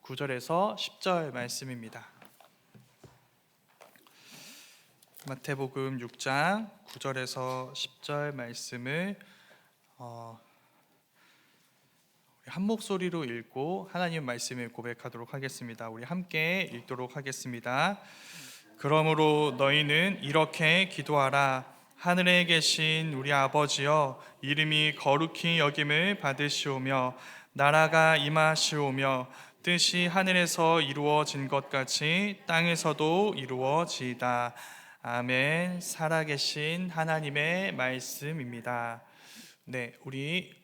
9절에서 10절 말씀입니다. 마태복음 6장 9절에서 10절 말씀을 한 목소리로 읽고 하나님 말씀을 고백하도록 하겠습니다. 우리 함께 읽도록 하겠습니다. 그러므로 너희는 이렇게 기도하라. 하늘에 계신 우리 아버지여, 이름이 거룩히 여김을 받으시오며 나라가 임하시오며 뜻이 하늘에서 이루어진 것 같이 땅에서도 이루어지이다. 아멘. 살아계신 하나님의 말씀입니다. 네, 우리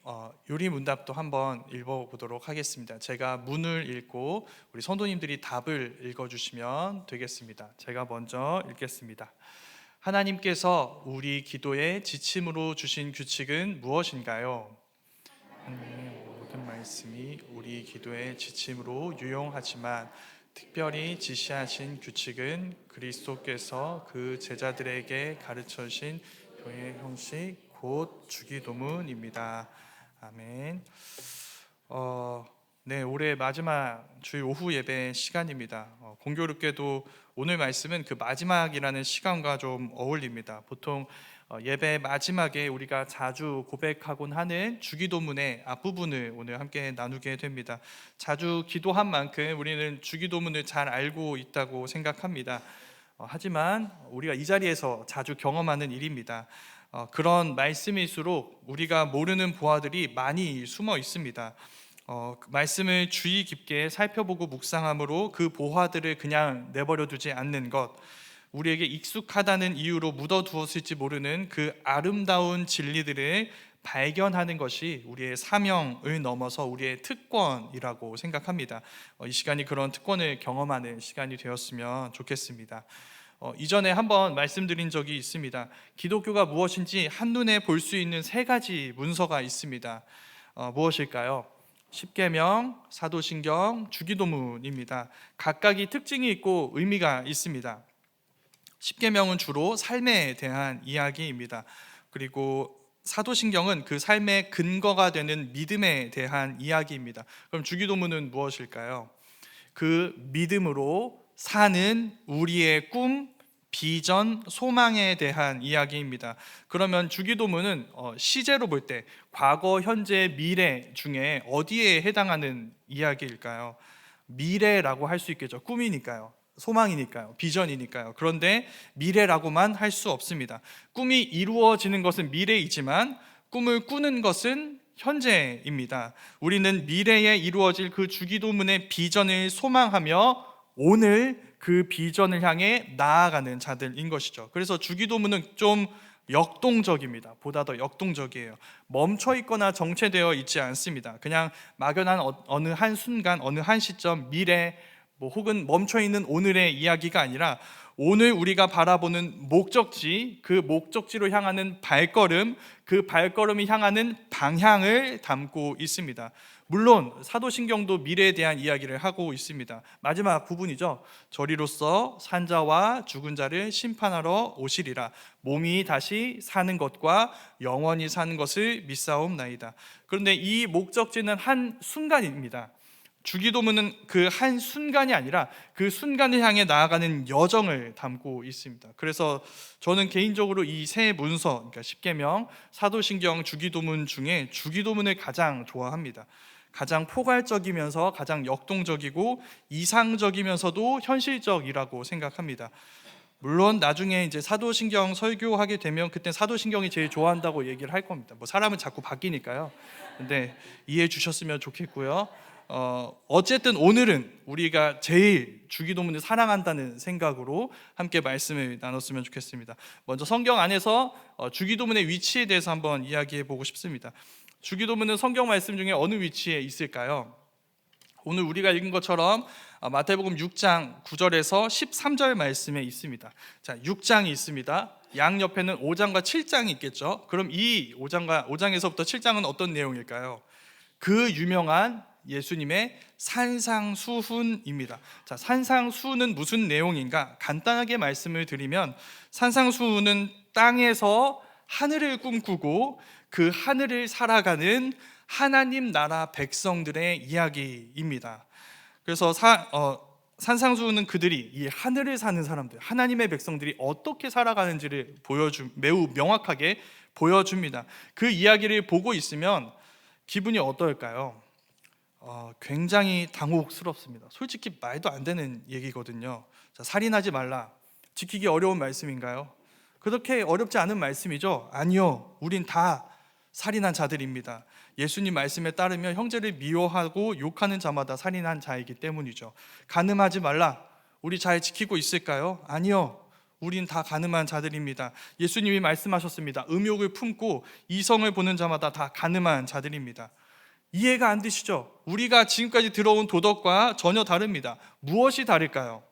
요리문답도 한번 읽어보도록 하겠습니다. 제가 문을 읽고 우리 성도님들이 답을 읽어주시면 되겠습니다. 제가 먼저 읽겠습니다. 하나님께서 우리 기도의 지침으로 주신 규칙은 무엇인가요? 하나님의 모든 말씀이 우리 기도의 지침으로 유용하지만 특별히 지시하신 규칙은 그리스도께서 그 제자들에게 가르쳐 주신 교회의 형식 곧 주기도문입니다. 아멘. 네, 올해 마지막 주일 오후 예배 시간입니다. 공교롭게도 오늘 말씀은 그 마지막이라는 시간과 좀 어울립니다. 보통 예배 마지막에 우리가 자주 고백하곤 하는 주기도문의 앞부분을 오늘 함께 나누게 됩니다. 자주 기도한 만큼 우리는 주기도문을 잘 알고 있다고 생각합니다. 하지만 우리가 이 자리에서 자주 경험하는 일입니다. 그런 말씀일수록 우리가 모르는 보화들이 많이 숨어 있습니다. 말씀을 주의 깊게 살펴보고 묵상함으로 그 보화들을 그냥 내버려 두지 않는 것, 우리에게 익숙하다는 이유로 묻어두었을지 모르는 그 아름다운 진리들을 발견하는 것이 우리의 사명을 넘어서 우리의 특권이라고 생각합니다. 이 시간이 그런 특권을 경험하는 시간이 되었으면 좋겠습니다. 이전에 한번 말씀드린 적이 있습니다. 기독교가 무엇인지 한눈에 볼 수 있는 세 가지 문서가 있습니다. 무엇일까요? 십계명, 사도신경, 주기도문입니다. 각각이 특징이 있고 의미가 있습니다. 십계명은 주로 삶에 대한 이야기입니다. 그리고 사도신경은 그 삶의 근거가 되는 믿음에 대한 이야기입니다. 그럼 주기도문은 무엇일까요? 그 믿음으로 사는 우리의 꿈, 비전, 소망에 대한 이야기입니다. 그러면 주기도문은 시제로 볼 때 과거, 현재, 미래 중에 어디에 해당하는 이야기일까요? 미래라고 할 수 있겠죠. 꿈이니까요. 소망이니까요. 비전이니까요. 그런데 미래라고만 할 수 없습니다. 꿈이 이루어지는 것은 미래이지만 꿈을 꾸는 것은 현재입니다. 우리는 미래에 이루어질 그 주기도문의 비전을 소망하며 오늘 그 비전을 향해 나아가는 자들인 것이죠. 그래서 주기도문은 좀 역동적입니다. 보다 더 역동적이에요. 멈춰 있거나 정체되어 있지 않습니다. 그냥 막연한 어느 한 순간, 어느 한 시점, 미래 혹은 멈춰 있는 오늘의 이야기가 아니라 오늘 우리가 바라보는 목적지, 그 목적지로 향하는 발걸음, 그 발걸음이 향하는 방향을 담고 있습니다. 물론 사도신경도 미래에 대한 이야기를 하고 있습니다. 마지막 부분이죠. 저리로서 산자와 죽은 자를 심판하러 오시리라. 몸이 다시 사는 것과 영원히 사는 것을 믿사옵나이다. 그런데 이 목적지는 한 순간입니다. 주기도문은 그 한 순간이 아니라 그 순간을 향해 나아가는 여정을 담고 있습니다. 그래서 저는 개인적으로 이 세 문서, 그러니까 십계명, 사도신경, 주기도문 중에 주기도문을 가장 좋아합니다. 가장 포괄적이면서 가장 역동적이고 이상적이면서도 현실적이라고 생각합니다. 물론 나중에 이제 사도신경 설교하게 되면 그때 사도신경이 제일 좋아한다고 얘기를 할 겁니다. 사람은 자꾸 바뀌니까요. 근데 이해해 주셨으면 좋겠고요. 어쨌든 오늘은 우리가 제일 주기도문을 사랑한다는 생각으로 함께 말씀을 나눴으면 좋겠습니다. 먼저 성경 안에서 주기도문의 위치에 대해서 한번 이야기해 보고 싶습니다. 주기도문은 성경 말씀 중에 어느 위치에 있을까요? 오늘 우리가 읽은 것처럼 마태복음 6장 9절에서 13절 말씀에 있습니다. 자, 6장이 있습니다. 양 옆에는 5장과 7장이 있겠죠. 그럼 이 5장에서부터 7장은 어떤 내용일까요? 그 유명한 예수님의 산상수훈입니다. 자, 산상수훈은 무슨 내용인가? 간단하게 말씀을 드리면 산상수훈은 땅에서 하늘을 꿈꾸고 그 하늘을 살아가는 하나님 나라 백성들의 이야기입니다. 그래서 산상수훈은 그들이 이 하늘을 사는 사람들, 하나님의 백성들이 어떻게 살아가는지를 매우 명확하게 보여줍니다. 그 이야기를 보고 있으면 기분이 어떨까요? 굉장히 당혹스럽습니다. 솔직히 말도 안 되는 얘기거든요. 자, 살인하지 말라. 지키기 어려운 말씀인가요? 그렇게 어렵지 않은 말씀이죠? 아니요. 우린 다 살인한 자들입니다. 예수님 말씀에 따르면 형제를 미워하고 욕하는 자마다 살인한 자이기 때문이죠. 간음하지 말라. 우리 잘 지키고 있을까요? 아니요. 우린 다 간음한 자들입니다. 예수님이 말씀하셨습니다. 음욕을 품고 이성을 보는 자마다 다 간음한 자들입니다. 이해가 안 되시죠? 우리가 지금까지 들어온 도덕과 전혀 다릅니다. 무엇이 다를까요?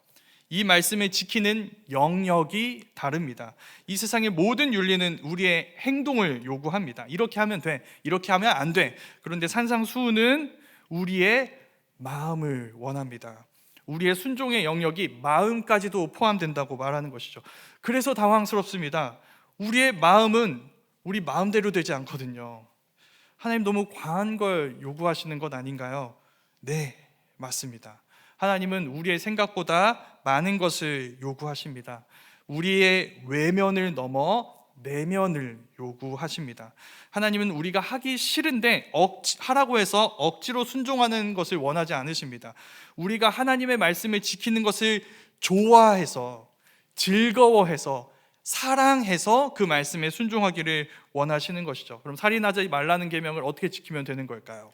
이 말씀을 지키는 영역이 다릅니다. 이 세상의 모든 윤리는 우리의 행동을 요구합니다. 이렇게 하면 돼, 이렇게 하면 안 돼. 그런데 산상수훈은 우리의 마음을 원합니다. 우리의 순종의 영역이 마음까지도 포함된다고 말하는 것이죠. 그래서 당황스럽습니다. 우리의 마음은 우리 마음대로 되지 않거든요. 하나님 너무 과한 걸 요구하시는 것 아닌가요? 네, 맞습니다. 하나님은 우리의 생각보다 많은 것을 요구하십니다. 우리의 외면을 넘어 내면을 요구하십니다. 하나님은 우리가 하기 싫은데 하라고 해서 억지로 순종하는 것을 원하지 않으십니다. 우리가 하나님의 말씀을 지키는 것을 좋아해서, 즐거워해서, 사랑해서 그 말씀에 순종하기를 원하시는 것이죠. 그럼 살인하지 말라는 계명을 어떻게 지키면 되는 걸까요?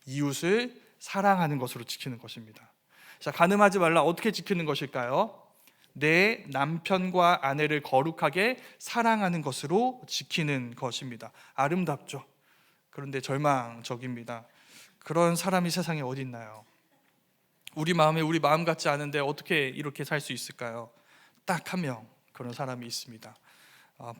이웃을 사랑하는 것으로 지키는 것입니다. 자, 간음하지 말라 어떻게 지키는 것일까요? 내 남편과 아내를 거룩하게 사랑하는 것으로 지키는 것입니다. 아름답죠. 그런데 절망적입니다. 그런 사람이 세상에 어디 있나요? 우리 마음에 우리 마음 같지 않은데 어떻게 이렇게 살 수 있을까요? 딱 한 명 그런 사람이 있습니다.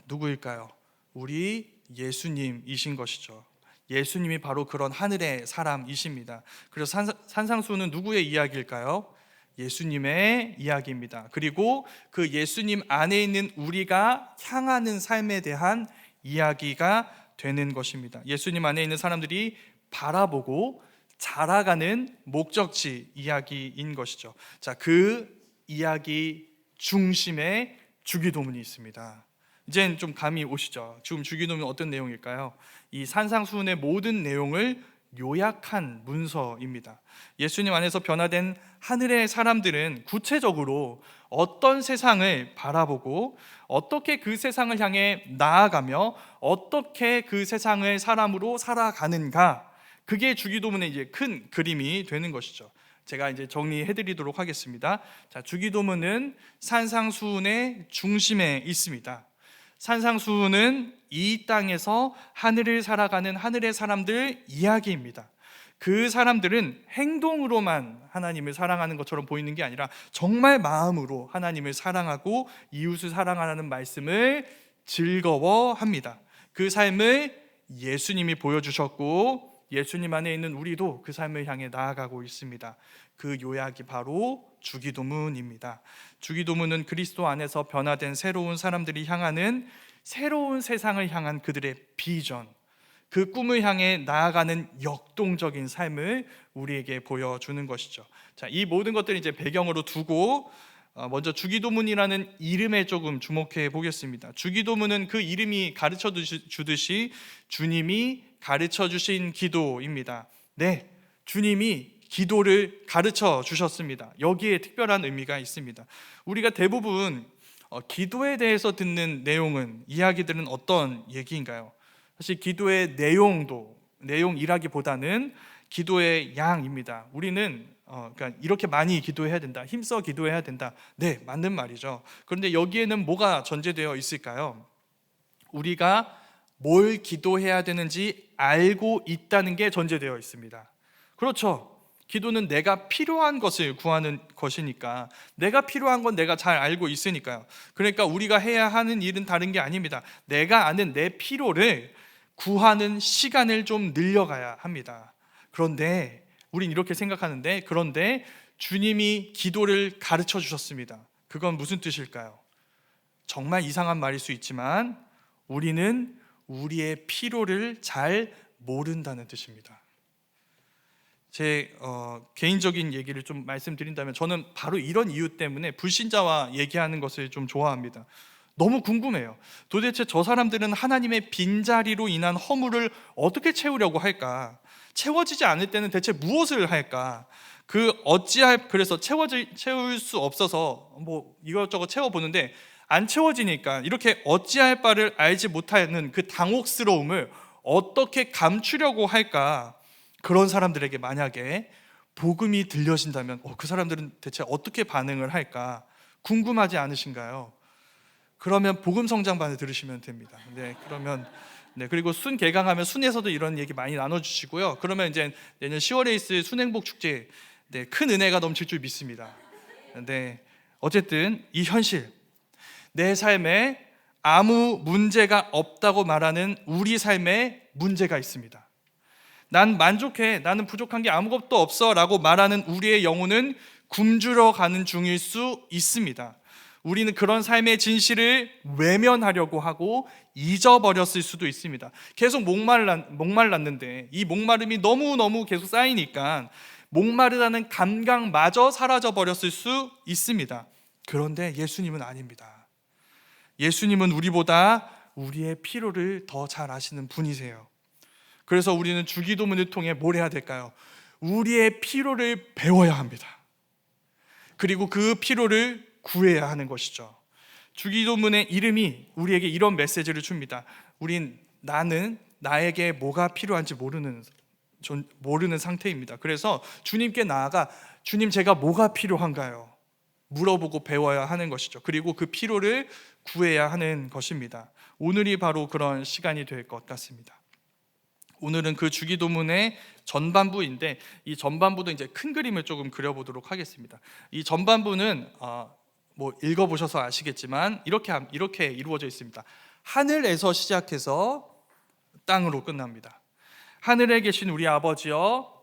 누구일까요? 우리 예수님이신 것이죠. 예수님이 바로 그런 하늘의 사람이십니다. 그래서 산상수훈은 누구의 이야기일까요? 예수님의 이야기입니다. 그리고 그 예수님 안에 있는 우리가 향하는 삶에 대한 이야기가 되는 것입니다. 예수님 안에 있는 사람들이 바라보고 자라가는 목적지 이야기인 것이죠. 자, 그 이야기 중심에 주기도문이 있습니다. 이젠 좀 감이 오시죠? 지금 주기도문은 어떤 내용일까요? 이 산상수훈의 모든 내용을 요약한 문서입니다. 예수님 안에서 변화된 하늘의 사람들은 구체적으로 어떤 세상을 바라보고 어떻게 그 세상을 향해 나아가며 어떻게 그 세상을 사람으로 살아가는가, 그게 주기도문의 이제 큰 그림이 되는 것이죠. 제가 이제 정리해 드리도록 하겠습니다. 자, 주기도문은 산상수훈의 중심에 있습니다. 산상수훈은 이 땅에서 하늘을 살아가는 하늘의 사람들 이야기입니다. 그 사람들은 행동으로만 하나님을 사랑하는 것처럼 보이는 게 아니라 정말 마음으로 하나님을 사랑하고 이웃을 사랑하라는 말씀을 즐거워합니다. 그 삶을 예수님이 보여주셨고 예수님 안에 있는 우리도 그 삶을 향해 나아가고 있습니다. 그 요약이 바로 주기도문입니다. 주기도문은 그리스도 안에서 변화된 새로운 사람들이 향하는 새로운 세상을 향한 그들의 비전, 그 꿈을 향해 나아가는 역동적인 삶을 우리에게 보여주는 것이죠. 자, 이 모든 것들을 이제 배경으로 두고 먼저 주기도문이라는 이름에 조금 주목해 보겠습니다. 주기도문은 그 이름이 가르쳐 주듯이 주님이 가르쳐 주신 기도입니다. 네, 주님이 기도를 가르쳐 주셨습니다. 여기에 특별한 의미가 있습니다. 우리가 대부분 기도에 대해서 듣는 이야기들은 어떤 얘기인가요? 사실 기도의 내용이라기보다는 기도의 양입니다. 우리는 그러니까 이렇게 많이 기도해야 된다, 힘써 기도해야 된다. 네, 맞는 말이죠. 그런데 여기에는 뭐가 전제되어 있을까요? 우리가 뭘 기도해야 되는지 알고 있다는 게 전제되어 있습니다. 그렇죠. 기도는 내가 필요한 것을 구하는 것이니까, 내가 필요한 건 내가 잘 알고 있으니까요. 그러니까 우리가 해야 하는 일은 다른 게 아닙니다. 내가 아는 내 필요를 구하는 시간을 좀 늘려가야 합니다. 그런데 우린 이렇게 생각하는데, 그런데 주님이 기도를 가르쳐 주셨습니다. 그건 무슨 뜻일까요? 정말 이상한 말일 수 있지만 우리는 우리의 필요를 잘 모른다는 뜻입니다. 제 개인적인 얘기를 좀 말씀드린다면 저는 바로 이런 이유 때문에 불신자와 얘기하는 것을 좀 좋아합니다. 너무 궁금해요. 도대체 저 사람들은 하나님의 빈자리로 인한 허물을 어떻게 채우려고 할까? 채워지지 않을 때는 대체 무엇을 할까? 그래서 채울 수 없어서 뭐 이것저것 채워보는데 안 채워지니까 이렇게 어찌할 바를 알지 못하는 그 당혹스러움을 어떻게 감추려고 할까? 그런 사람들에게 만약에 복음이 들려진다면 그 사람들은 대체 어떻게 반응을 할까 궁금하지 않으신가요? 그러면 복음 성장반을 들으시면 됩니다. 그리고 순 개강하면 순에서도 이런 얘기 많이 나눠주시고요. 그러면 이제 내년 10월에 있을 순행복 축제 큰 은혜가 넘칠 줄 믿습니다. 어쨌든 이 현실, 내 삶에 아무 문제가 없다고 말하는 우리 삶에 문제가 있습니다. 난 만족해, 나는 부족한 게 아무것도 없어 라고 말하는 우리의 영혼은 굶주려 가는 중일 수 있습니다. 우리는 그런 삶의 진실을 외면하려고 하고 잊어버렸을 수도 있습니다. 계속 목말랐는데 이 목마름이 너무너무 계속 쌓이니까 목마르다는 감각마저 사라져 버렸을 수 있습니다. 그런데 예수님은 아닙니다. 예수님은 우리보다 우리의 필요를 더 잘 아시는 분이세요. 그래서 우리는 주기도문을 통해 뭘 해야 될까요? 우리의 필요를 배워야 합니다. 그리고 그 필요를 구해야 하는 것이죠. 주기도문의 이름이 우리에게 이런 메시지를 줍니다. 나는 나에게 뭐가 필요한지 모르는 상태입니다. 그래서 주님께 나아가 주님 제가 뭐가 필요한가요? 물어보고 배워야 하는 것이죠. 그리고 그 필요를 구해야 하는 것입니다. 오늘이 바로 그런 시간이 될 것 같습니다. 오늘은 그 주기도문의 전반부인데 이 전반부도 이제 큰 그림을 조금 그려보도록 하겠습니다. 이 전반부는 뭐 읽어보셔서 아시겠지만 이렇게 이루어져 있습니다. 하늘에서 시작해서 땅으로 끝납니다. 하늘에 계신 우리 아버지여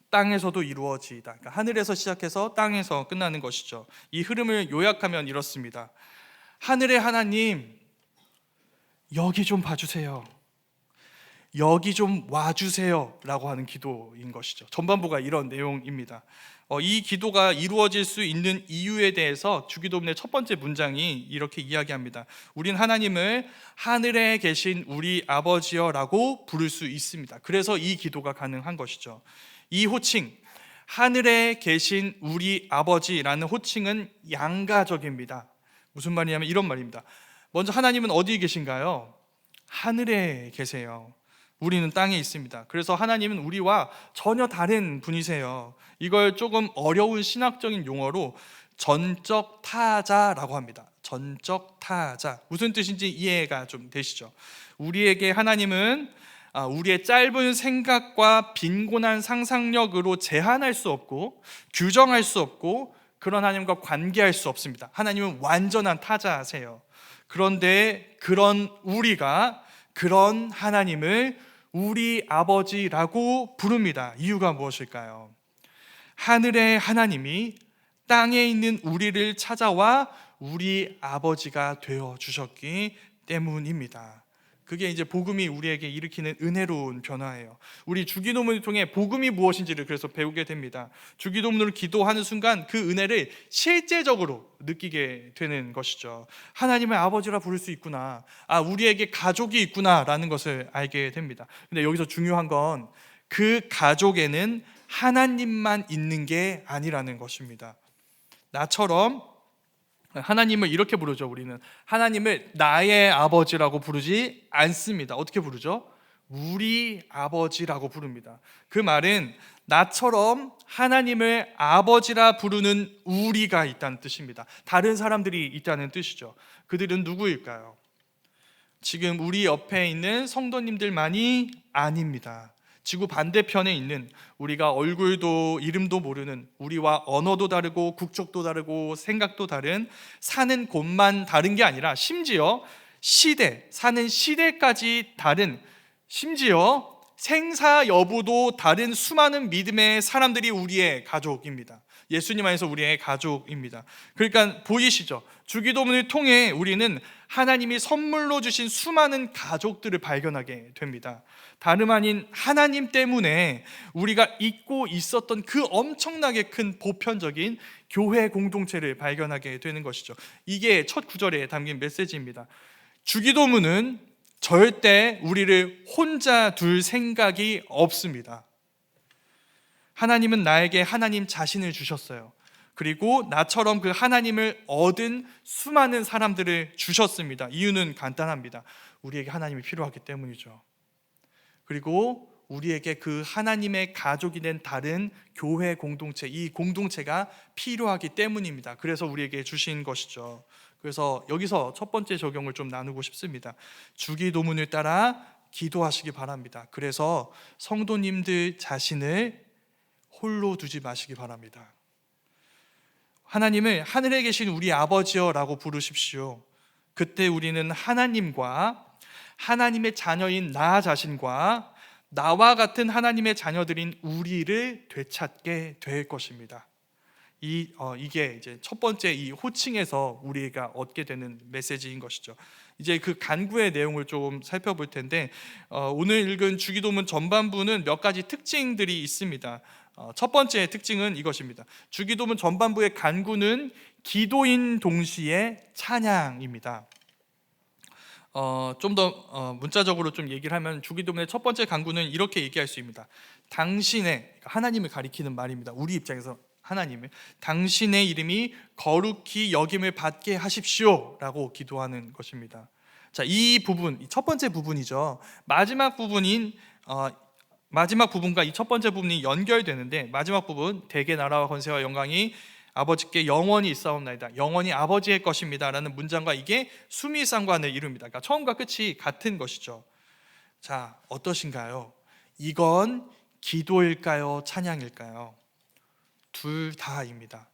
땅에서도 이루어지이다. 그러니까 하늘에서 시작해서 땅에서 끝나는 것이죠. 이 흐름을 요약하면 이렇습니다. 하늘의 하나님, 여기 좀 봐주세요. 여기 좀 와주세요 라고 하는 기도인 것이죠. 전반부가 이런 내용입니다. 이 기도가 이루어질 수 있는 이유에 대해서 주기도문의 첫 번째 문장이 이렇게 이야기합니다. 우린 하나님을 하늘에 계신 우리 아버지여 라고 부를 수 있습니다. 그래서 이 기도가 가능한 것이죠. 이 호칭, 하늘에 계신 우리 아버지라는 호칭은 양가적입니다. 무슨 말이냐면 이런 말입니다. 먼저 하나님은 어디에 계신가요? 하늘에 계세요. 우리는 땅에 있습니다. 그래서 하나님은 우리와 전혀 다른 분이세요. 이걸 조금 어려운 신학적인 용어로 전적 타자라고 합니다. 전적 타자. 무슨 뜻인지 이해가 좀 되시죠? 우리에게 하나님은 우리의 짧은 생각과 빈곤한 상상력으로 제한할 수 없고 규정할 수 없고 그런 하나님과 관계할 수 없습니다. 하나님은 완전한 타자세요. 그런데 그런 하나님을 우리 아버지라고 부릅니다. 이유가 무엇일까요? 하늘의 하나님이 땅에 있는 우리를 찾아와 우리 아버지가 되어 주셨기 때문입니다. 그게 이제 복음이 우리에게 일으키는 은혜로운 변화예요. 우리 주기도문을 통해 복음이 무엇인지를 그래서 배우게 됩니다. 주기도문으로 기도하는 순간 그 은혜를 실제적으로 느끼게 되는 것이죠. 하나님을 아버지라 부를 수 있구나. 우리에게 가족이 있구나라는 것을 알게 됩니다. 근데 여기서 중요한 건 그 가족에는 하나님만 있는 게 아니라는 것입니다. 나처럼 하나님을 이렇게 부르죠. 우리는 하나님을 나의 아버지라고 부르지 않습니다. 어떻게 부르죠? 우리 아버지라고 부릅니다. 그 말은 나처럼 하나님을 아버지라 부르는 우리가 있다는 뜻입니다. 다른 사람들이 있다는 뜻이죠. 그들은 누구일까요? 지금 우리 옆에 있는 성도님들만이 아닙니다. 지구 반대편에 있는 우리가 얼굴도 이름도 모르는 우리와 언어도 다르고 국적도 다르고 생각도 다른 사는 곳만 다른 게 아니라 심지어 사는 시대까지 다른 심지어 생사 여부도 다른 수많은 믿음의 사람들이 우리의 가족입니다. 예수님 안에서 우리의 가족입니다. 그러니까 보이시죠? 주기도문을 통해 우리는 하나님이 선물로 주신 수많은 가족들을 발견하게 됩니다. 다름 아닌 하나님 때문에 우리가 잊고 있었던 그 엄청나게 큰 보편적인 교회 공동체를 발견하게 되는 것이죠. 이게 첫 구절에 담긴 메시지입니다. 주기도문은 절대 우리를 혼자 둘 생각이 없습니다. 하나님은 나에게 하나님 자신을 주셨어요. 그리고 나처럼 그 하나님을 얻은 수많은 사람들을 주셨습니다. 이유는 간단합니다. 우리에게 하나님이 필요하기 때문이죠. 그리고 우리에게 그 하나님의 가족이 된 다른 교회 공동체, 이 공동체가 필요하기 때문입니다. 그래서 우리에게 주신 것이죠. 그래서 여기서 첫 번째 적용을 좀 나누고 싶습니다. 주기도문을 따라 기도하시기 바랍니다. 그래서 성도님들 자신을 홀로 두지 마시기 바랍니다. 하나님을 하늘에 계신 우리 아버지여라고 부르십시오. 그때 우리는 하나님과 하나님의 자녀인 나 자신과 나와 같은 하나님의 자녀들인 우리를 되찾게 될 것입니다. 이게 이제 첫 번째 이 호칭에서 우리가 얻게 되는 메시지인 것이죠. 이제 그 간구의 내용을 좀 살펴볼 텐데 오늘 읽은 주기도문 전반부는 몇 가지 특징들이 있습니다. 첫 번째 특징은 이것입니다. 주기도문 전반부의 간구는 기도인 동시에 찬양입니다. 좀 더 문자적으로 좀 얘기를 하면 주기도문의 첫 번째 간구는 이렇게 얘기할 수 있습니다. 당신의, 하나님을 가리키는 말입니다. 우리 입장에서 하나님을, 당신의 이름이 거룩히 여김을 받게 하십시오 라고 기도하는 것입니다. 자, 이 부분, 첫 번째 부분이죠. 마지막 부분과 이 첫 번째 부분이 연결되는데, 마지막 부분, 대개 나라와 권세와 영광이 아버지께 영원히 있사옵나이다, 영원히 아버지의 것입니다 라는 문장과 이게 수미상관을 이룹니다. 그러니까 처음과 끝이 같은 것이죠. 자, 어떠신가요? 이건 기도일까요? 찬양일까요? 둘 다입니다.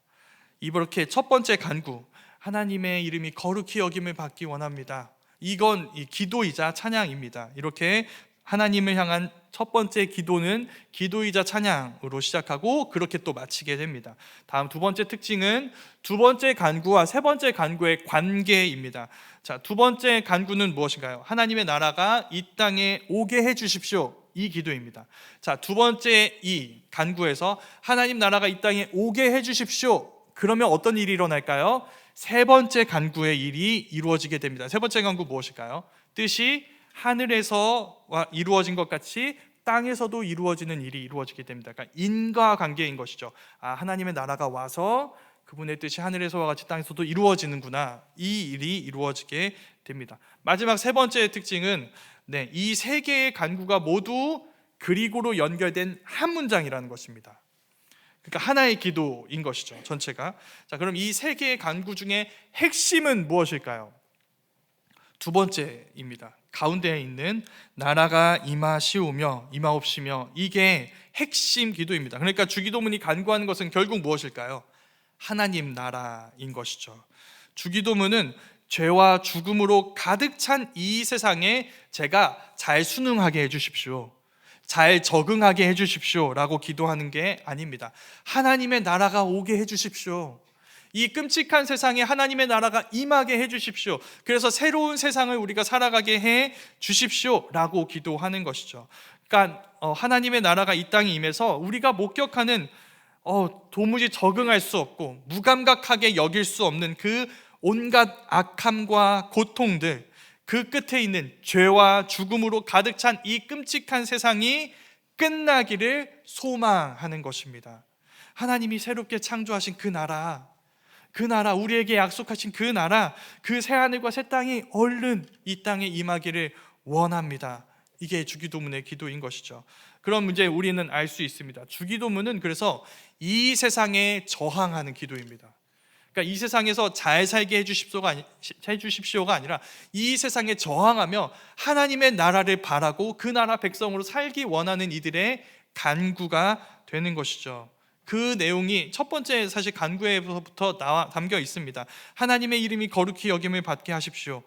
이렇게 첫 번째 간구, 하나님의 이름이 거룩히 여김을 받기 원합니다. 이건 기도이자 찬양입니다. 이렇게 하나님을 향한 첫 번째 기도는 기도이자 찬양으로 시작하고 그렇게 또 마치게 됩니다. 다음 두 번째 특징은 두 번째 간구와 세 번째 간구의 관계입니다. 자, 두 번째 간구는 무엇인가요? 하나님의 나라가 이 땅에 오게 해 주십시오, 이 기도입니다. 자, 두 번째 이 간구에서 하나님 나라가 이 땅에 오게 해 주십시오. 그러면 어떤 일이 일어날까요? 세 번째 간구의 일이 이루어지게 됩니다. 세 번째 간구 무엇일까요? 뜻이 하늘에서 이루어진 것 같이 땅에서도 이루어지는 일이 이루어지게 됩니다. 그러니까 인과관계인 것이죠. 하나님의 나라가 와서 그분의 뜻이 하늘에서와 같이 땅에서도 이루어지는구나, 이 일이 이루어지게 됩니다. 마지막 세 번째 특징은 이 세 개의 간구가 모두 그리고로 연결된 한 문장이라는 것입니다. 그러니까 하나의 기도인 것이죠, 전체가. 자, 그럼 이 세 개의 간구 중에 핵심은 무엇일까요? 두 번째입니다. 가운데에 있는 나라가 임하옵시며, 이게 핵심 기도입니다. 그러니까 주기도문이 간구하는 것은 결국 무엇일까요? 하나님 나라인 것이죠. 주기도문은 죄와 죽음으로 가득 찬 이 세상에 제가 잘 순응하게 해주십시오, 잘 적응하게 해주십시오 라고 기도하는 게 아닙니다. 하나님의 나라가 오게 해주십시오, 이 끔찍한 세상에 하나님의 나라가 임하게 해주십시오, 그래서 새로운 세상을 우리가 살아가게 해 주십시오 라고 기도하는 것이죠. 그러니까 하나님의 나라가 이 땅에 임해서 우리가 목격하는 도무지 적응할 수 없고 무감각하게 여길 수 없는 그 온갖 악함과 고통들, 그 끝에 있는 죄와 죽음으로 가득 찬 이 끔찍한 세상이 끝나기를 소망하는 것입니다. 하나님이 새롭게 창조하신 그 나라, 우리에게 약속하신 그 나라, 그 새하늘과 새 땅이 얼른 이 땅에 임하기를 원합니다. 이게 주기도문의 기도인 것이죠. 그럼 이제 우리는 알 수 있습니다. 주기도문은 그래서 이 세상에 저항하는 기도입니다. 그러니까 이 세상에서 잘 살게 해주십시오가 아니라 이 세상에 저항하며 하나님의 나라를 바라고 그 나라 백성으로 살기 원하는 이들의 간구가 되는 것이죠. 그 내용이 첫 번째 사실 간구에부터 담겨 있습니다. 하나님의 이름이 거룩히 여김을 받게 하십시오.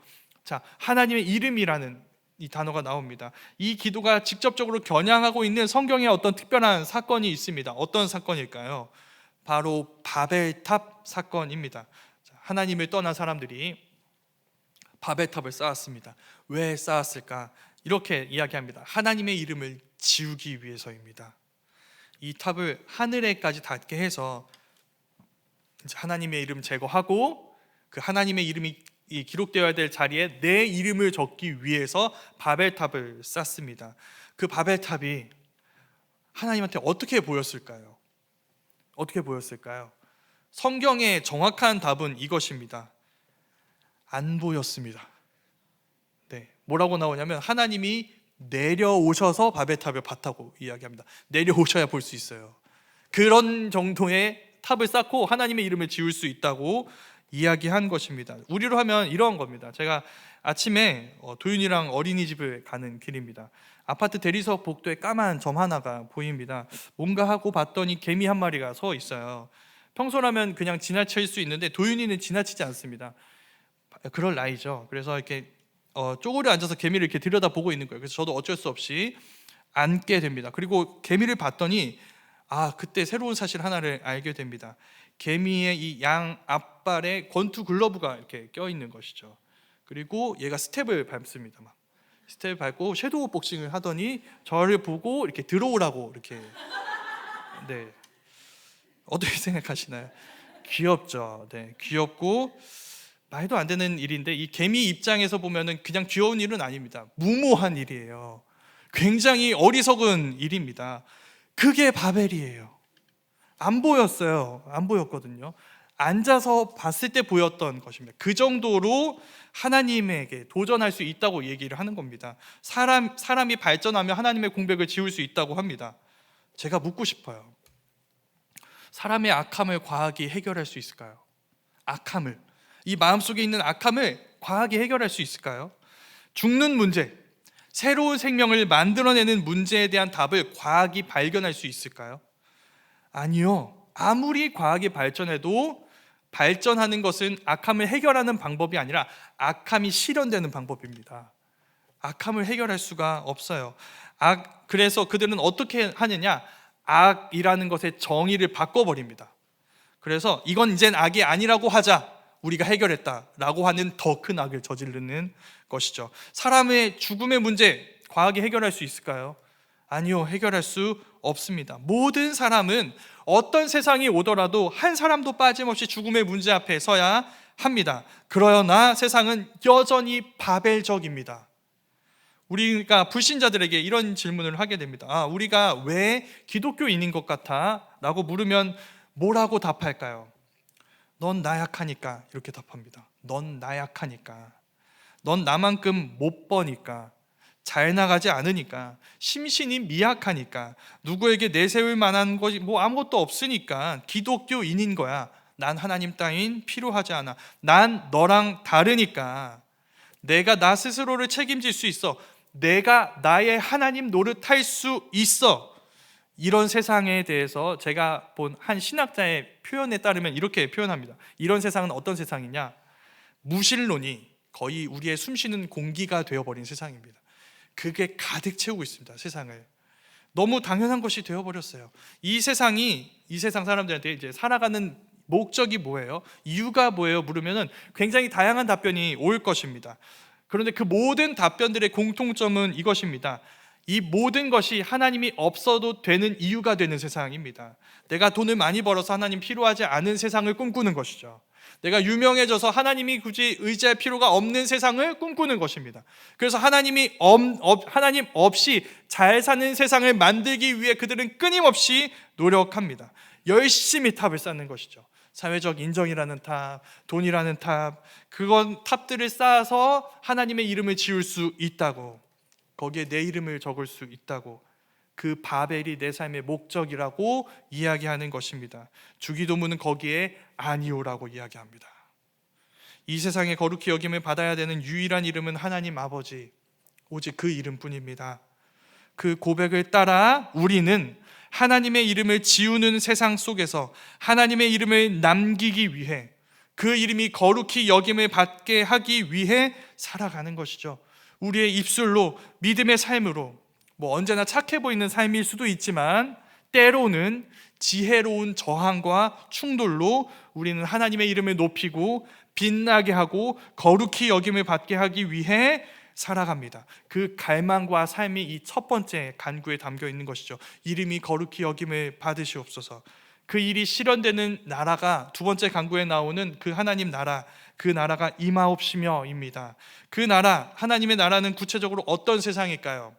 자, 하나님의 이름이라는 이 단어가 나옵니다. 이 기도가 직접적으로 겨냥하고 있는 성경에 어떤 특별한 사건이 있습니다. 어떤 사건일까요? 바로 바벨탑 사건입니다. 하나님을 떠난 사람들이 바벨탑을 쌓았습니다. 왜 쌓았을까? 이렇게 이야기합니다. 하나님의 이름을 지우기 위해서입니다. 이 탑을 하늘에까지 닿게 해서 이제 하나님의 이름 제거하고 그 하나님의 이름이 기록되어야 될 자리에 내 이름을 적기 위해서 바벨탑을 쌓습니다. 그 바벨탑이 하나님한테 어떻게 보였을까요? 어떻게 보였을까요? 성경의 정확한 답은 이것입니다. 안 보였습니다. 네, 뭐라고 나오냐면 하나님이 내려오셔서 바벨탑을 봤다고 이야기합니다. 내려오셔야 볼 수 있어요. 그런 정도의 탑을 쌓고 하나님의 이름을 지울 수 있다고 이야기한 것입니다. 우리로 하면 이러한 겁니다. 제가 아침에 도윤이랑 어린이집을 가는 길입니다. 아파트 대리석 복도에 까만 점 하나가 보입니다. 뭔가 하고 봤더니 개미 한 마리가 서 있어요. 평소라면 그냥 지나칠 수 있는데 도윤이는 지나치지 않습니다. 그럴 나이죠. 그래서 이렇게 쪼그려 앉아서 개미를 이렇게 들여다보고 있는 거예요. 그래서 저도 어쩔 수 없이 앉게 됩니다. 그리고 개미를 봤더니 그때 새로운 사실 하나를 알게 됩니다. 개미의 이 양 앞발에 권투 글러브가 이렇게 껴있는 것이죠. 그리고 얘가 스텝을 밟습니다. 스텝을 밟고 섀도우 복싱을 하더니 저를 보고 이렇게 들어오라고 이렇게. 네, 어떻게 생각하시나요? 귀엽죠. 네, 귀엽고 말도 안 되는 일인데 이 개미 입장에서 보면은 그냥 귀여운 일은 아닙니다. 무모한 일이에요. 굉장히 어리석은 일입니다. 그게 바벨이에요. 안 보였어요. 안 보였거든요. 앉아서 봤을 때 보였던 것입니다. 그 정도로 하나님에게 도전할 수 있다고 얘기를 하는 겁니다. 사람이 발전하면 하나님의 공백을 지울 수 있다고 합니다. 제가 묻고 싶어요. 사람의 악함을 과학이 해결할 수 있을까요? 악함을, 이 마음속에 있는 악함을 과학이 해결할 수 있을까요? 죽는 문제, 새로운 생명을 만들어내는 문제에 대한 답을 과학이 발견할 수 있을까요? 아니요. 아무리 과학이 발전해도 발전하는 것은 악함을 해결하는 방법이 아니라 악함이 실현되는 방법입니다. 악함을 해결할 수가 없어요. 그래서 그들은 어떻게 하느냐? 악이라는 것의 정의를 바꿔버립니다. 그래서 이건 이젠 악이 아니라고 하자, 우리가 해결했다라고 하는 더 큰 악을 저지르는 것이죠. 사람의 죽음의 문제, 과학이 해결할 수 있을까요? 아니요, 해결할 수 없습니다. 모든 사람은 어떤 세상이 오더라도 한 사람도 빠짐없이 죽음의 문제 앞에 서야 합니다. 그러나 세상은 여전히 바벨적입니다. 우리가 불신자들에게 이런 질문을 하게 됩니다. 우리가 왜 기독교인인 것 같아? 라고 물으면 뭐라고 답할까요? 넌 나약하니까, 이렇게 답합니다. 넌 나약하니까, 넌 나만큼 못 버니까, 잘 나가지 않으니까, 심신이 미약하니까, 누구에게 내세울 만한 것이 아무것도 없으니까 기독교인인 거야. 난 하나님 따윈 필요하지 않아. 난 너랑 다르니까 내가 나 스스로를 책임질 수 있어. 내가 나의 하나님 노릇할 수 있어. 이런 세상에 대해서 제가 본 한 신학자의 표현에 따르면 이렇게 표현합니다. 이런 세상은 어떤 세상이냐? 무신론이 거의 우리의 숨쉬는 공기가 되어버린 세상입니다. 그게 가득 채우고 있습니다. 세상을. 너무 당연한 것이 되어버렸어요. 이 세상 사람들한테 이제 살아가는 목적이 뭐예요? 이유가 뭐예요? 물으면은 굉장히 다양한 답변이 올 것입니다. 그런데 그 모든 답변들의 공통점은 이것입니다. 이 모든 것이 하나님이 없어도 되는 이유가 되는 세상입니다. 내가 돈을 많이 벌어서 하나님 필요하지 않은 세상을 꿈꾸는 것이죠. 내가 유명해져서 하나님이 굳이 의지할 필요가 없는 세상을 꿈꾸는 것입니다. 그래서 하나님 없이 잘 사는 세상을 만들기 위해 그들은 끊임없이 노력합니다. 열심히 탑을 쌓는 것이죠. 사회적 인정이라는 탑, 돈이라는 탑, 그건 탑들을 쌓아서 하나님의 이름을 지울 수 있다고, 거기에 내 이름을 적을 수 있다고, 그 바벨이 내 삶의 목적이라고 이야기하는 것입니다. 주기도문은 거기에 아니오라고 이야기합니다. 이 세상에 거룩히 여김을 받아야 되는 유일한 이름은 하나님 아버지, 오직 그 이름뿐입니다. 그 고백을 따라 우리는 하나님의 이름을 지우는 세상 속에서 하나님의 이름을 남기기 위해, 그 이름이 거룩히 여김을 받게 하기 위해 살아가는 것이죠. 우리의 입술로, 믿음의 삶으로, 언제나 착해 보이는 삶일 수도 있지만 때로는 지혜로운 저항과 충돌로 우리는 하나님의 이름을 높이고 빛나게 하고 거룩히 여김을 받게 하기 위해 살아갑니다. 그 갈망과 삶이 이 첫 번째 간구에 담겨 있는 것이죠. 이름이 거룩히 여김을 받으시옵소서. 그 일이 실현되는 나라가 두 번째 간구에 나오는 그 하나님 나라, 그 나라가 임하옵시며입니다. 그 나라, 하나님의 나라는 구체적으로 어떤 세상일까요?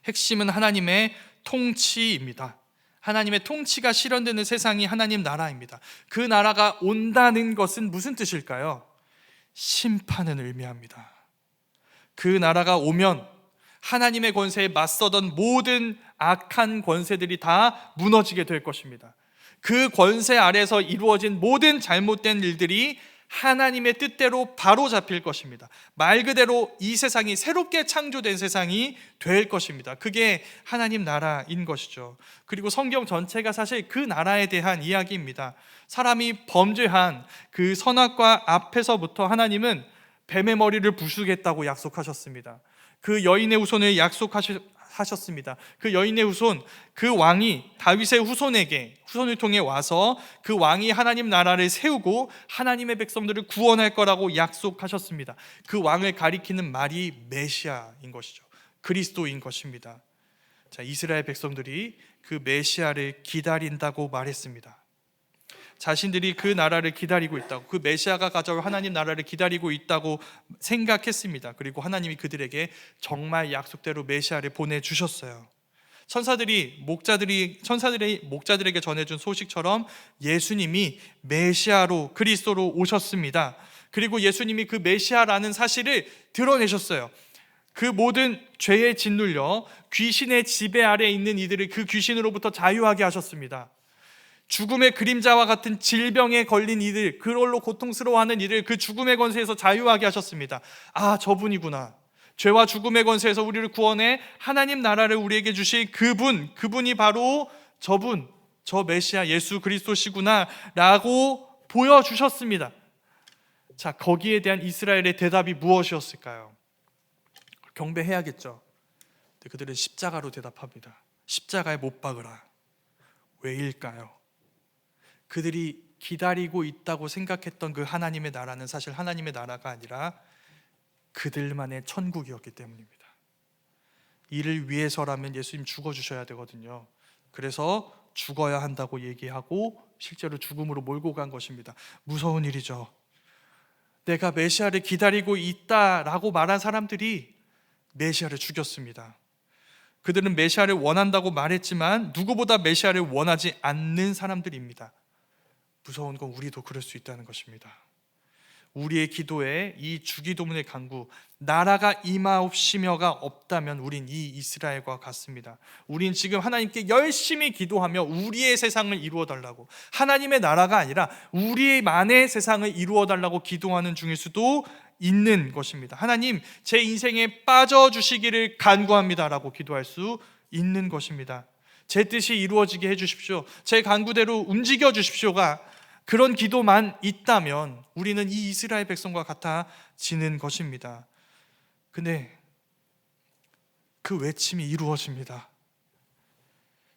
핵심은 하나님의 통치입니다. 하나님의 통치가 실현되는 세상이 하나님 나라입니다. 그 나라가 온다는 것은 무슨 뜻일까요? 심판을 의미합니다. 그 나라가 오면 하나님의 권세에 맞서던 모든 악한 권세들이 다 무너지게 될 것입니다. 그 권세 아래서 이루어진 모든 잘못된 일들이 하나님의 뜻대로 바로 잡힐 것입니다. 말 그대로 이 세상이 새롭게 창조된 세상이 될 것입니다. 그게 하나님 나라인 것이죠. 그리고 성경 전체가 사실 그 나라에 대한 이야기입니다. 사람이 범죄한 그 선악과 앞에서부터 하나님은 뱀의 머리를 부수겠다고 약속하셨습니다. 그 여인의 후손을 약속하셨습니다. 그 여인의 후손, 그 왕이 다윗의 후손을 통해 와서 그 왕이 하나님 나라를 세우고 하나님의 백성들을 구원할 거라고 약속하셨습니다. 그 왕을 가리키는 말이 메시아인 것이죠. 그리스도인 것입니다. 자, 이스라엘 백성들이 그 메시아를 기다린다고 말했습니다. 자신들이 그 나라를 기다리고 있다고, 그 메시아가 가져올 하나님 나라를 기다리고 있다고 생각했습니다. 그리고 하나님이 그들에게 정말 약속대로 메시아를 보내주셨어요. 천사들이 목자들에게 전해준 소식처럼 예수님이 메시아로, 그리스도로 오셨습니다. 그리고 예수님이 그 메시아라는 사실을 드러내셨어요. 그 모든 죄에 짓눌려 귀신의 지배 아래 있는 이들을 그 귀신으로부터 자유하게 하셨습니다. 죽음의 그림자와 같은 질병에 걸린 이들, 그걸로 고통스러워하는 이들, 그 죽음의 권세에서 자유하게 하셨습니다. 아, 저분이구나. 죄와 죽음의 권세에서 우리를 구원해 하나님 나라를 우리에게 주실 그분이 바로 저 메시아 예수 그리스도시구나 라고 보여주셨습니다. 자, 거기에 대한 이스라엘의 대답이 무엇이었을까요? 경배해야겠죠. 근데 그들은 십자가로 대답합니다. 십자가에 못 박으라. 왜일까요? 그들이 기다리고 있다고 생각했던 그 하나님의 나라는 사실 하나님의 나라가 아니라 그들만의 천국이었기 때문입니다. 이를 위해서라면 예수님 죽어주셔야 되거든요. 그래서 죽어야 한다고 얘기하고 실제로 죽음으로 몰고 간 것입니다. 무서운 일이죠. 내가 메시아를 기다리고 있다라고 말한 사람들이 메시아를 죽였습니다. 그들은 메시아를 원한다고 말했지만 누구보다 메시아를 원하지 않는 사람들입니다. 무서운 건 우리도 그럴 수 있다는 것입니다. 우리의 기도에 이 주기도문의 간구, 나라가 임하옵시며가 없다면 우린 이 이스라엘과 같습니다. 우린 지금 하나님께 열심히 기도하며 우리의 세상을 이루어 달라고, 하나님의 나라가 아니라 우리만의 세상을 이루어 달라고 기도하는 중일 수도 있는 것입니다. 하나님, 제 인생에 빠져주시기를 간구합니다라고 기도할 수 있는 것입니다. 제 뜻이 이루어지게 해주십시오, 제 간구대로 움직여 주십시오가 그런 기도만 있다면 우리는 이 이스라엘 백성과 같아지는 것입니다. 근데 그 외침이 이루어집니다.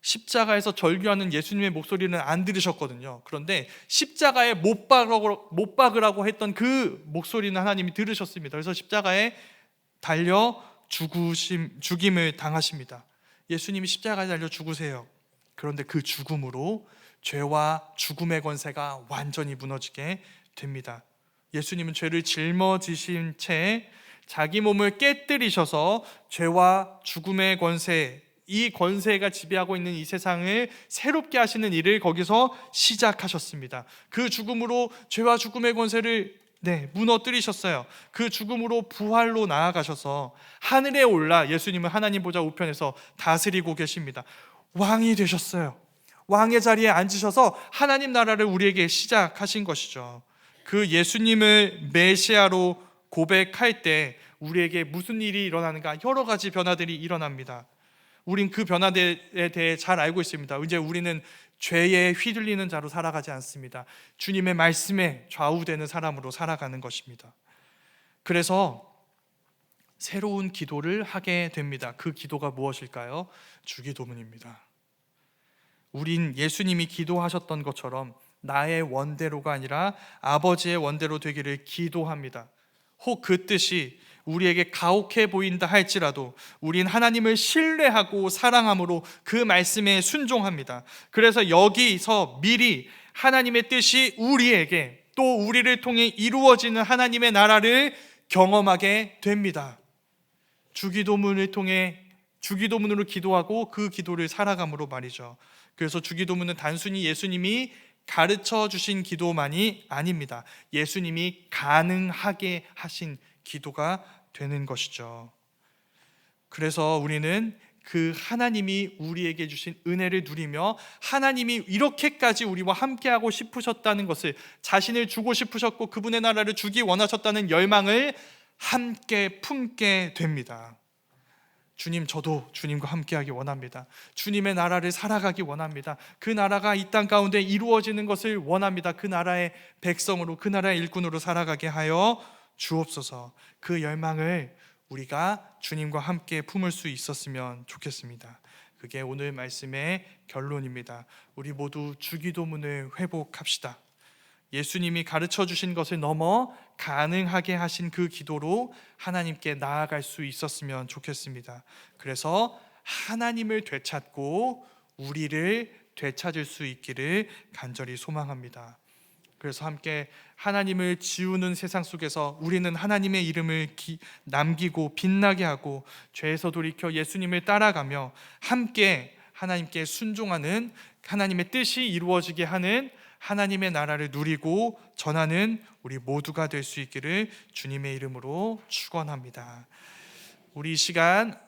십자가에서 절규하는 예수님의 목소리는 안 들으셨거든요. 그런데 십자가에 못 박으라고 했던 그 목소리는 하나님이 들으셨습니다. 그래서 십자가에 달려 죽임을 당하십니다. 예수님이 십자가에 달려 죽으세요. 그런데 그 죽음으로 죄와 죽음의 권세가 완전히 무너지게 됩니다. 예수님은 죄를 짊어지신 채 자기 몸을 깨뜨리셔서 죄와 죽음의 권세, 이 권세가 지배하고 있는 이 세상을 새롭게 하시는 일을 거기서 시작하셨습니다. 그 죽음으로 죄와 죽음의 권세를 무너뜨리셨어요. 그 죽음으로 부활로 나아가셔서 하늘에 올라 예수님은 하나님 보좌 우편에서 다스리고 계십니다. 왕이 되셨어요. 왕의 자리에 앉으셔서 하나님 나라를 우리에게 시작하신 것이죠. 그 예수님을 메시아로 고백할 때 우리에게 무슨 일이 일어나는가? 여러 가지 변화들이 일어납니다. 우린 그 변화에 대해 잘 알고 있습니다. 이제 우리는 죄에 휘둘리는 자로 살아가지 않습니다. 주님의 말씀에 좌우되는 사람으로 살아가는 것입니다. 그래서 새로운 기도를 하게 됩니다. 그 기도가 무엇일까요? 주기도문입니다. 우린 예수님이 기도하셨던 것처럼 나의 원대로가 아니라 아버지의 원대로 되기를 기도합니다. 혹 그 뜻이 우리에게 가혹해 보인다 할지라도 우린 하나님을 신뢰하고 사랑함으로 그 말씀에 순종합니다. 그래서 여기서 미리 하나님의 뜻이 우리에게 또 우리를 통해 이루어지는 하나님의 나라를 경험하게 됩니다. 주기도문을 통해 주기도문으로 기도하고 그 기도를 살아감으로 말이죠. 그래서 주기도문은 단순히 예수님이 가르쳐 주신 기도만이 아닙니다. 예수님이 가능하게 하신 기도가 되는 것이죠. 그래서 우리는 그 하나님이 우리에게 주신 은혜를 누리며 하나님이 이렇게까지 우리와 함께하고 싶으셨다는 것을, 자신을 주고 싶으셨고 그분의 나라를 주기 원하셨다는 열망을 함께 품게 됩니다. 주님, 저도 주님과 함께하기 원합니다. 주님의 나라를 살아가기 원합니다. 그 나라가 이 땅 가운데 이루어지는 것을 원합니다. 그 나라의 백성으로, 그 나라의 일꾼으로 살아가게 하여 주옵소서. 그 열망을 우리가 주님과 함께 품을 수 있었으면 좋겠습니다. 그게 오늘 말씀의 결론입니다. 우리 모두 주기도문을 회복합시다. 예수님이 가르쳐 주신 것을 넘어 가능하게 하신 그 기도로 하나님께 나아갈 수 있었으면 좋겠습니다. 그래서 하나님을 되찾고 우리를 되찾을 수 있기를 간절히 소망합니다. 그래서 함께 하나님을 지우는 세상 속에서 우리는 하나님의 이름을 남기고 빛나게 하고 죄에서 돌이켜 예수님을 따라가며 함께 하나님께 순종하는, 하나님의 뜻이 이루어지게 하는 하나님의 나라를 누리고 전하는 우리 모두가 될 수 있기를 주님의 이름으로 축원합니다. 우리 이 시간